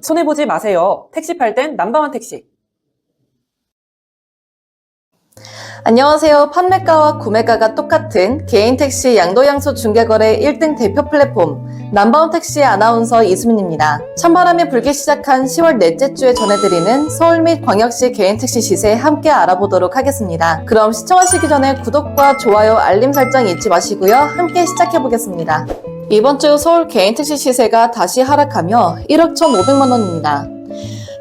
손해보지 마세요. 택시 팔 땐 넘버원 택시. 안녕하세요. 판매가와 구매가가 똑같은 개인 택시 양도양수 중개거래 1등 대표 플랫폼 넘버원 택시의 아나운서 이수민입니다. 찬바람이 불기 시작한 10월 넷째 주에 전해드리는 서울 및 광역시 개인 택시 시세 함께 알아보도록 하겠습니다. 그럼 시청하시기 전에 구독과 좋아요, 알림 설정 잊지 마시고요. 함께 시작해보겠습니다. 이번 주 서울 개인 택시 시세가 다시 하락하며 1억 1,500만 원입니다.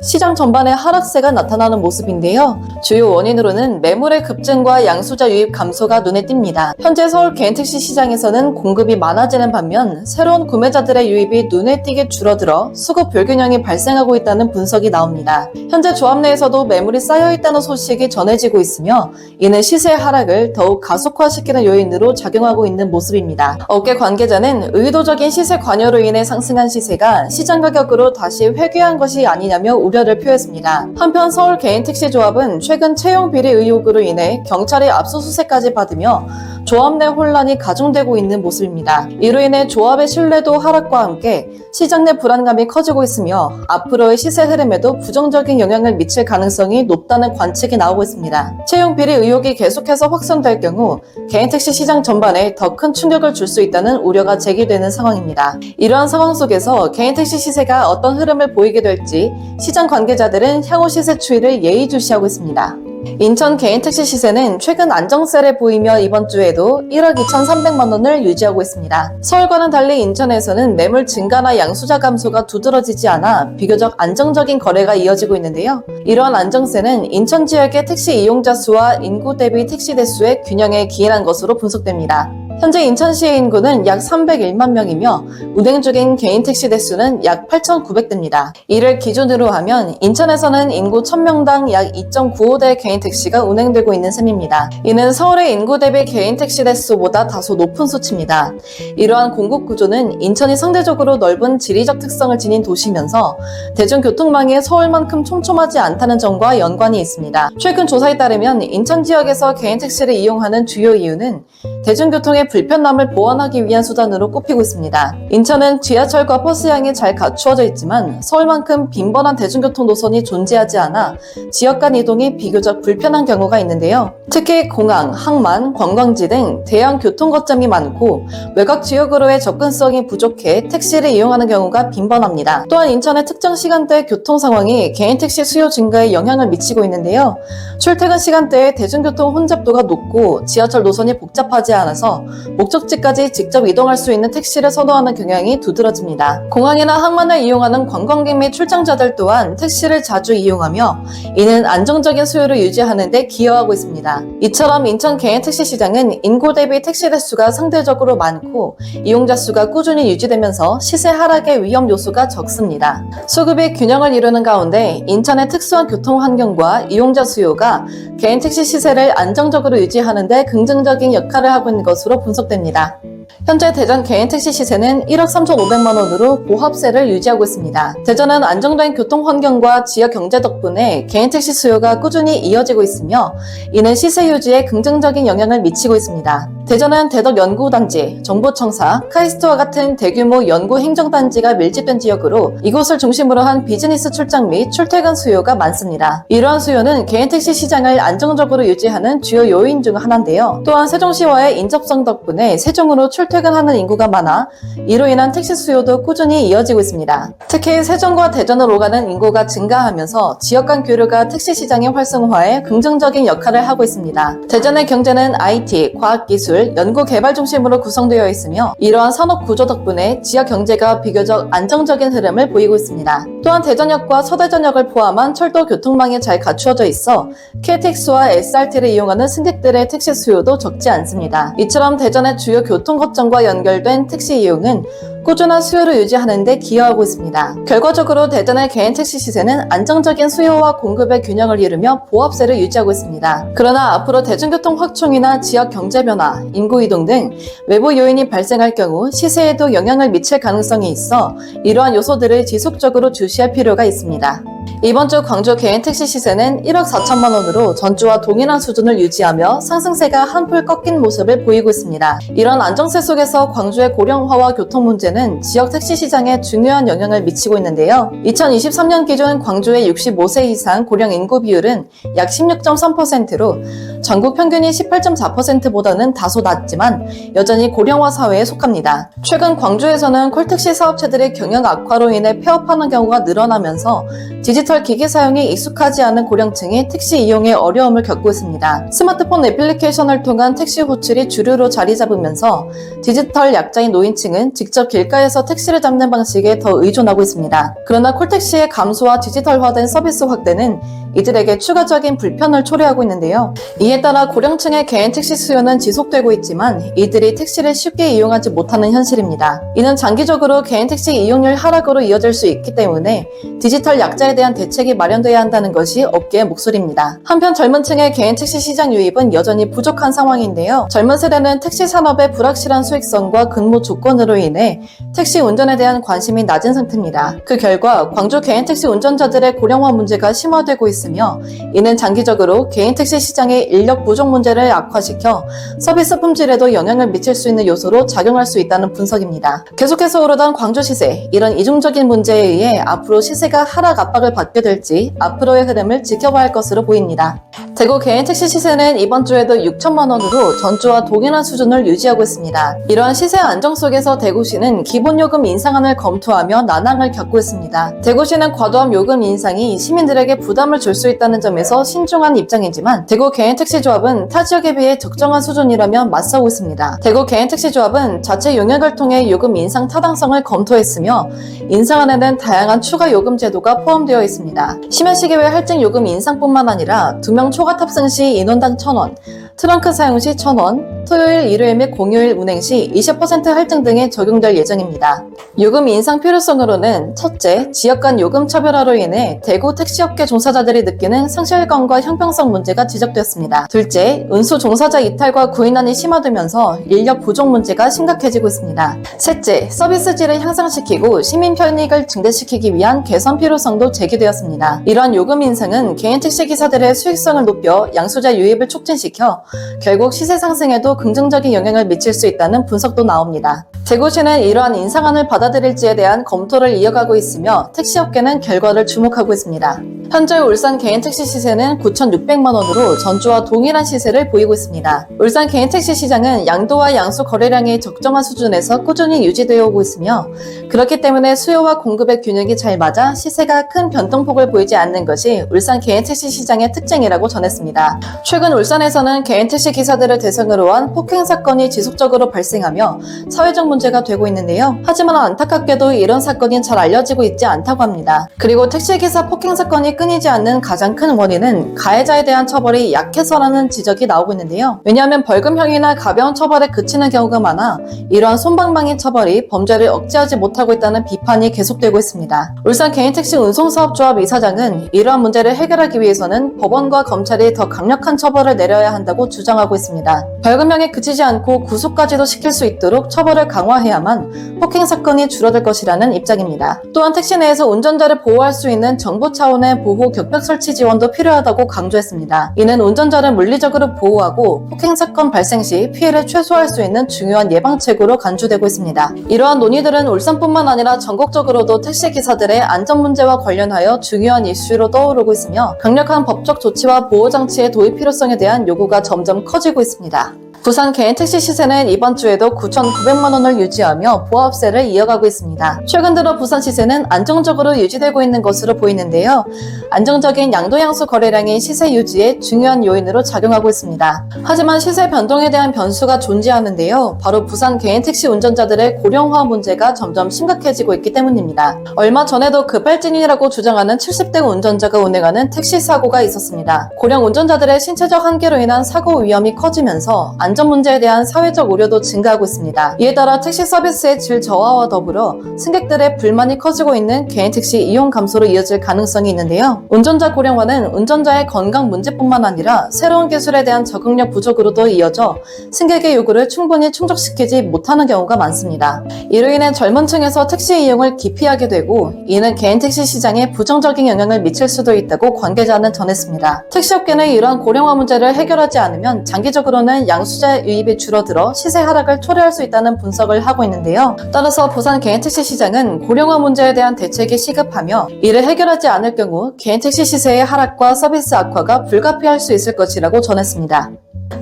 시장 전반에 하락세가 나타나는 모습인데요. 주요 원인으로는 매물의 급증과 양수자 유입 감소가 눈에 띕니다. 현재 서울 개인택시 시장에서는 공급이 많아지는 반면 새로운 구매자들의 유입이 눈에 띄게 줄어들어 수급 불균형이 발생하고 있다는 분석이 나옵니다. 현재 조합 내에서도 매물이 쌓여있다는 소식이 전해지고 있으며 이는 시세 하락을 더욱 가속화시키는 요인으로 작용하고 있는 모습입니다. 업계 관계자는 의도적인 시세 관여로 인해 상승한 시세가 시장 가격으로 다시 회귀한 것이 아니냐며 우려를 표했습니다. 한편 서울 개인택시조합은 최근 채용 비리 의혹으로 인해 경찰의 압수수색까지 받으며 조합 내 혼란이 가중되고 있는 모습입니다. 이로 인해 조합의 신뢰도 하락과 함께 시장 내 불안감이 커지고 있으며 앞으로의 시세 흐름에도 부정적인 영향을 미칠 가능성이 높다는 관측이 나오고 있습니다. 채용 비리 의혹이 계속해서 확산될 경우 개인택시 시장 전반에 더 큰 충격을 줄 수 있다는 우려가 제기되는 상황입니다. 이러한 상황 속에서 개인택시 시세가 어떤 흐름을 보이게 될지 시장 관계자들은 향후 시세 추이를 예의주시하고 있습니다. 인천 개인택시 시세는 최근 안정세를 보이며 이번 주에도 1억 2,300만 원을 유지하고 있습니다. 서울과는 달리 인천에서는 매물 증가나 양수자 감소가 두드러지지 않아 비교적 안정적인 거래가 이어지고 있는데요. 이러한 안정세는 인천 지역의 택시 이용자 수와 인구 대비 택시 대수의 균형에 기인한 것으로 분석됩니다. 현재 인천시의 인구는 약 301만 명이며 운행 중인 개인 택시 대수는 약 8,900대입니다. 이를 기준으로 하면 인천에서는 인구 1000명당 약 2.95대 개인 택시가 운행되고 있는 셈입니다. 이는 서울의 인구 대비 개인 택시 대수보다 다소 높은 수치입니다. 이러한 공급 구조는 인천이 상대적으로 넓은 지리적 특성을 지닌 도시면서 대중교통망이 서울만큼 촘촘하지 않다는 점과 연관이 있습니다. 최근 조사에 따르면 인천 지역에서 개인 택시를 이용하는 주요 이유는 대중교통의 불편함을 보완하기 위한 수단으로 꼽히고 있습니다. 인천은 지하철과 버스향이 잘 갖추어져 있지만 서울만큼 빈번한 대중교통 노선이 존재하지 않아 지역 간 이동이 비교적 불편한 경우가 있는데요. 특히 공항, 항만, 관광지 등 대형 교통 거점이 많고 외곽 지역으로의 접근성이 부족해 택시를 이용하는 경우가 빈번합니다. 또한 인천의 특정 시간대 교통 상황이 개인 택시 수요 증가에 영향을 미치고 있는데요. 출퇴근 시간대에 대중교통 혼잡도가 높고 지하철 노선이 복잡하지 않아서 목적지까지 직접 이동할 수 있는 택시를 선호하는 경향이 두드러집니다. 공항이나 항만을 이용하는 관광객 및 출장자들 또한 택시를 자주 이용하며 이는 안정적인 수요를 유지하는 데 기여하고 있습니다. 이처럼 인천 개인택시 시장은 인구 대비 택시 대수가 상대적으로 많고 이용자 수가 꾸준히 유지되면서 시세 하락의 위험 요소가 적습니다. 수급이 균형을 이루는 가운데 인천의 특수한 교통 환경과 이용자 수요가 개인택시 시세를 안정적으로 유지하는 데 긍정적인 역할을 하고 있는 것으로 분석됩니다. 현재 대전 개인택시 시세는 1억 3,500만 원으로 보합세를 유지하고 있습니다. 대전은 안정된 교통 환경과 지역 경제 덕분에 개인택시 수요가 꾸준히 이어지고 있으며 이는 시세 유지에 긍정적인 영향을 미치고 있습니다. 대전은 대덕 연구단지, 정보청사, 카이스트와 같은 대규모 연구 행정단지가 밀집된 지역으로 이곳을 중심으로 한 비즈니스 출장 및 출퇴근 수요가 많습니다. 이러한 수요는 개인택시 시장을 안정적으로 유지하는 주요 요인 중 하나인데요. 또한 세종시와의 인접성 덕분에 세종으로 출퇴근하는 인구가 많아 이로 인한 택시 수요도 꾸준히 이어지고 있습니다. 특히 세종과 대전을 오가는 인구가 증가하면서 지역 간 교류가 택시 시장의 활성화에 긍정적인 역할을 하고 있습니다. 대전의 경제는 IT, 과학기술, 연구개발 중심으로 구성되어 있으며 이러한 산업 구조 덕분에 지역 경제가 비교적 안정적인 흐름을 보이고 있습니다. 또한 대전역과 서대전역을 포함한 철도 교통망이 잘 갖추어져 있어 KTX와 SRT를 이용하는 승객들의 택시 수요도 적지 않습니다. 이처럼 대전의 주요 교통 거점과 연결된 택시 이용은 꾸준한 수요를 유지하는 데 기여하고 있습니다. 결과적으로 대전의 개인택시 시세는 안정적인 수요와 공급의 균형을 이루며 보합세를 유지하고 있습니다. 그러나 앞으로 대중교통 확충이나 지역 경제 변화, 인구 이동 등 외부 요인이 발생할 경우 시세에도 영향을 미칠 가능성이 있어 이러한 요소들을 지속적으로 주시할 필요가 있습니다. 이번 주 광주 개인택시 시세는 1억 4천만 원으로 전주와 동일한 수준을 유지하며 상승세가 한풀 꺾인 모습을 보이고 있습니다. 이런 안정세 속에서 광주의 고령화와 교통 문제는 지역 택시 시장에 중요한 영향을 미치고 있는데요. 2023년 기준 광주의 65세 이상 고령 인구 비율은 약 16.3%로 전국 평균이 18.4%보다는 다소 낮지만 여전히 고령화 사회에 속합니다. 최근 광주에서는 콜택시 사업체들의 경영 악화로 인해 폐업하는 경우가 늘어나면서 디지털 기기 사용이 익숙하지 않은 고령층이 택시 이용에 어려움을 겪고 있습니다. 스마트폰 애플리케이션을 통한 택시 호출이 주류로 자리 잡으면서 디지털 약자인 노인층은 직접 길가에서 택시를 잡는 방식에 더 의존하고 있습니다. 그러나 콜택시의 감소와 디지털화된 서비스 확대는 이들에게 추가적인 불편을 초래하고 있는데요. 이에 따라 고령층의 개인 택시 수요는 지속되고 있지만 이들이 택시를 쉽게 이용하지 못하는 현실입니다. 이는 장기적으로 개인 택시 이용률 하락으로 이어질 수 있기 때문에 디지털 약자에 대한 대책이 마련돼야 한다는 것이 업계의 목소리입니다. 한편 젊은 층의 개인 택시 시장 유입은 여전히 부족한 상황인데요. 젊은 세대는 택시 산업의 불확실한 수익성과 근무 조건으로 인해 택시 운전에 대한 관심이 낮은 상태입니다. 그 결과 광주 개인 택시 운전자들의 고령화 문제가 심화되고 있으며 이는 장기적으로 개인 택시 시장의 인력 부족 문제를 악화시켜 서비스 품질에도 영향을 미칠 수 있는 요소로 작용할 수 있다는 분석입니다. 계속해서 오르던 광주 시세, 이런 이중적인 문제에 의해 앞으로 시세가 하락 압박을 받게 될지 앞으로의 흐름을 지켜봐야 할 것으로 보입니다. 대구 개인 택시 시세는 이번 주에도 6천만 원으로 전주와 동일한 수준을 유지하고 있습니다. 이러한 시세 안정 속에서 대구시는 기본요금 인상안을 검토하며 난항을 겪고 있습니다. 대구시는 과도한 요금 인상이 시민들에게 부담을 줄 수 있다는 점에서 신중한 입장이지만 대구 개인택시조합은 타 지역에 비해 적정한 수준이라며 맞서고 있습니다. 대구 개인택시조합은 자체 용역을 통해 요금 인상 타당성을 검토했으며 인상안에는 다양한 추가 요금 제도가 포함되어 있습니다. 심야시계외 할증 요금 인상뿐만 아니라 2명 초과 탑승 시 인원당 1,000원, 트렁크 사용 시 1,000원, 토요일, 일요일 및 공휴일 운행 시 20% 할증 등이 적용될 예정입니다. 요금 인상 필요성으로는 첫째, 지역 간 요금 차별화로 인해 대구 택시업계 종사자들이 느끼는 상실감과 형평성 문제가 지적되었습니다. 둘째, 운수 종사자 이탈과 구인난이 심화되면서 인력 부족 문제가 심각해지고 있습니다. 셋째, 서비스 질을 향상시키고 시민 편익을 증대시키기 위한 개선 필요성도 제기되었습니다. 이러한 요금 인상은 개인 택시 기사들의 수익성을 높여 양수자 유입을 촉진시켜 결국 시세 상승에도 긍정적인 영향을 미칠 수 있다는 분석도 나옵니다. 대구시는 이러한 인상안을 받아들일지에 대한 검토를 이어가고 있으며 택시업계는 결과를 주목하고 있습니다. 현재 울산 개인택시 시세는 9,600만 원으로 전주와 동일한 시세를 보이고 있습니다. 울산 개인택시 시장은 양도와 양수 거래량이 적정한 수준에서 꾸준히 유지되어 오고 있으며 그렇기 때문에 수요와 공급의 균형이 잘 맞아 시세가 큰 변동폭을 보이지 않는 것이 울산 개인택시 시장의 특징이라고 전했습니다. 최근 울산에서는 개인택시 기사들을 대상으로 한 폭행 사건이 지속적으로 발생하며 사회적 문제가 되고 있는데요. 하지만 안타깝게도 이런 사건이 잘 알려지고 있지 않다고 합니다. 그리고 택시기사 폭행 사건이 끊이지 않는 가장 큰 원인은 가해자에 대한 처벌이 약해서라는 지적이 나오고 있는데요. 왜냐하면 벌금형이나 가벼운 처벌에 그치는 경우가 많아 이러한 솜방망이 처벌이 범죄를 억제하지 못하고 있다는 비판이 계속되고 있습니다. 울산 개인택시 운송사업조합 이사장은 이러한 문제를 해결하기 위해서는 법원과 검찰이 더 강력한 처벌을 내려야 한다고 주장하고 있습니다. 벌금형에 그치지 않고 구속까지도 시킬 수 있도록 처벌을 강화해야만 폭행 사건이 줄어들 것이라는 입장입니다. 또한 택시 내에서 운전자를 보호할 수 있는 정부 차원의 보호 격벽 설치 지원도 필요하다고 강조했습니다. 이는 운전자를 물리적으로 보호하고 폭행 사건 발생 시 피해를 최소화할 수 있는 중요한 예방책으로 간주되고 있습니다. 이러한 논의들은 울산뿐만 아니라 전국적으로도 택시 기사들의 안전 문제와 관련하여 중요한 이슈로 떠오르고 있으며 강력한 법적 조치와 보호 장치의 도입 필요성에 대한 요구가 점점 커지고 있습니다. 부산 개인택시 시세는 이번 주에도 9,900만 원을 유지하며 보합세를 이어가고 있습니다. 최근 들어 부산 시세는 안정적으로 유지되고 있는 것으로 보이는데요. 안정적인 양도양수 거래량이 시세 유지에 중요한 요인으로 작용하고 있습니다. 하지만 시세 변동에 대한 변수가 존재하는데요. 바로 부산 개인택시 운전자들의 고령화 문제가 점점 심각해지고 있기 때문입니다. 얼마 전에도 급발진이라고 주장하는 70대 운전자가 운행하는 택시 사고가 있었습니다. 고령 운전자들의 신체적 한계로 인한 사고 위험이 커지면서 안전 문제에 대한 사회적 우려도 증가하고 있습니다. 이에 따라 택시 서비스의 질 저하와 더불어 승객들의 불만이 커지고 있는 개인 택시 이용 감소로 이어질 가능성이 있는데요. 운전자 고령화는 운전자의 건강 문제뿐만 아니라 새로운 기술에 대한 적응력 부족으로도 이어져 승객의 요구를 충분히 충족시키지 못하는 경우가 많습니다. 이로 인해 젊은 층에서 택시 이용을 기피하게 되고 이는 개인 택시 시장에 부정적인 영향을 미칠 수도 있다고 관계자는 전했습니다. 택시업계는 이러한 고령화 문제를 해결하지 않으면 장기적으로는 양수자 유입이 줄어들어 시세 하락을 초래할 수 있다는 분석을 하고 있는데요. 따라서 부산 개인 택시 시장은 고령화 문제에 대한 대책이 시급하며 이를 해결하지 않을 경우 개인 택시 시세의 하락과 서비스 악화가 불가피할 수 있을 것이라고 전했습니다.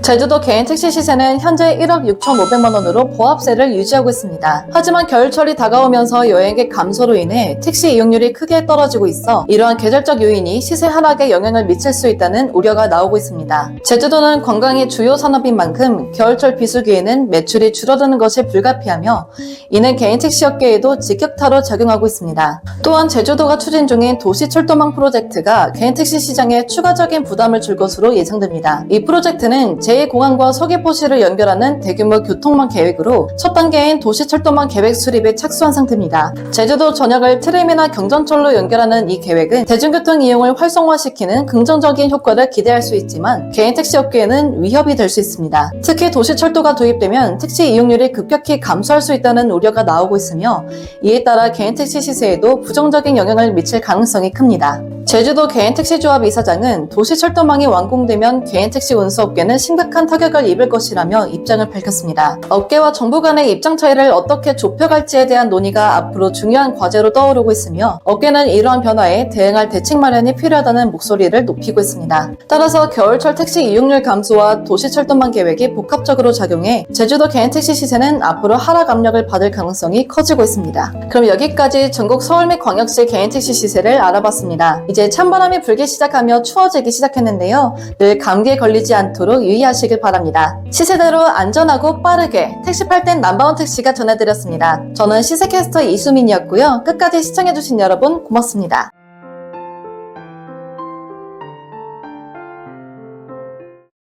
제주도 개인 택시 시세는 현재 1억 6,500만 원으로 보합세를 유지하고 있습니다. 하지만 겨울철이 다가오면서 여행객 감소로 인해 택시 이용률이 크게 떨어지고 있어 이러한 계절적 요인이 시세 하락에 영향을 미칠 수 있다는 우려가 나오고 있습니다. 제주도는 관광이 주요 산업인 만큼 겨울철 비수기에는 매출이 줄어드는 것이 불가피하며 이는 개인 택시 업계에도 직격타로 작용하고 있습니다. 또한 제주도가 추진 중인 도시철도망 프로젝트가 개인 택시 시장에 추가적인 부담을 줄 것으로 예상됩니다. 이 프로젝트는 제2공항과 서귀포시를 연결하는 대규모 교통망 계획으로 첫 단계인 도시철도망 계획 수립에 착수한 상태입니다. 제주도 전역을 트램이나 경전철로 연결하는 이 계획은 대중교통 이용을 활성화시키는 긍정적인 효과를 기대할 수 있지만 개인 택시 업계에는 위협이 될 수 있습니다. 특히 도시철도가 도입되면 택시 이용률이 급격히 감소할 수 있다는 우려가 나오고 있으며 이에 따라 개인 택시 시세에도 부정적인 영향을 미칠 가능성이 큽니다. 제주도 개인택시조합 이사장은 도시철도망이 완공되면 개인택시 운수업계는 심각한 타격을 입을 것이라며 입장을 밝혔습니다. 업계와 정부 간의 입장 차이를 어떻게 좁혀갈지에 대한 논의가 앞으로 중요한 과제로 떠오르고 있으며 업계는 이러한 변화에 대응할 대책 마련이 필요하다는 목소리를 높이고 있습니다. 따라서 겨울철 택시 이용률 감소와 도시철도망 계획이 복합적으로 작용해 제주도 개인택시 시세는 앞으로 하락 압력을 받을 가능성이 커지고 있습니다. 그럼 여기까지 전국 서울 및 광역시 개인택시 시세를 알아봤습니다. 이제 찬바람이 불기 시작하며 추워지기 시작했는데요. 늘 감기에 걸리지 않도록 유의하시길 바랍니다. 시세대로 안전하고 빠르게 택시 팔 땐 넘버원 택시가 전해드렸습니다. 저는 시세캐스터 이수민이었고요. 끝까지 시청해주신 여러분 고맙습니다.